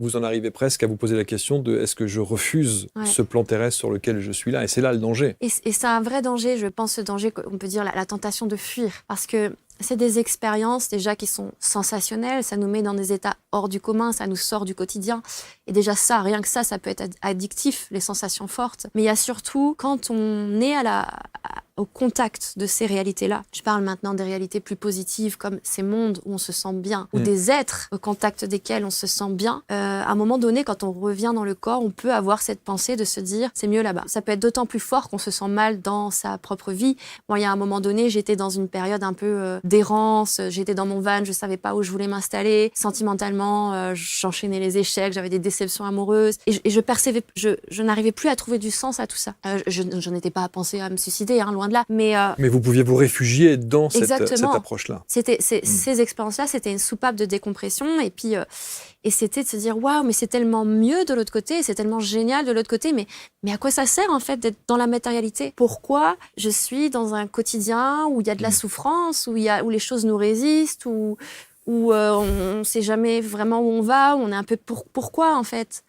vous en arrivez presque à vous poser la question de est-ce que je refuse ce plan terrestre sur lequel je suis là? Et c'est là le danger. Et c'est un vrai danger, je pense, ce danger, on peut dire la tentation de fuir. Parce que c'est des expériences déjà qui sont sensationnelles, ça nous met dans des états hors du commun, ça nous sort du quotidien. Et déjà ça, rien que ça peut être addictif, les sensations fortes. Mais il y a surtout, quand on est au contact de ces réalités-là, je parle maintenant des réalités plus positives comme ces mondes où on se sent bien, ou des êtres au contact desquels on se sent bien, à un moment donné, quand on revient dans le corps, on peut avoir cette pensée de se dire c'est mieux là-bas. Ça peut être d'autant plus fort qu'on se sent mal dans sa propre vie. Moi, il y a un moment donné, j'étais dans une période un peu d'errance, j'étais dans mon van, je savais pas où je voulais m'installer. Sentimentalement, j'enchaînais les échecs, j'avais des déceptions amoureuses et je n'arrivais plus à trouver du sens à tout ça. Je n'étais pas à penser à me suicider, hein, loin de là. Mais vous pouviez vous réfugier dans cette approche-là. Ces expériences-là, c'était une soupape de décompression et puis et c'était de se dire waouh, mais c'est tellement mieux de l'autre côté, c'est tellement génial de l'autre côté, mais à quoi ça sert en fait d'être dans la matérialité? Pourquoi je suis dans un quotidien où il y a de la souffrance, où les choses nous résistent, où on ne sait jamais vraiment où on va, où on est un peu pourquoi en fait?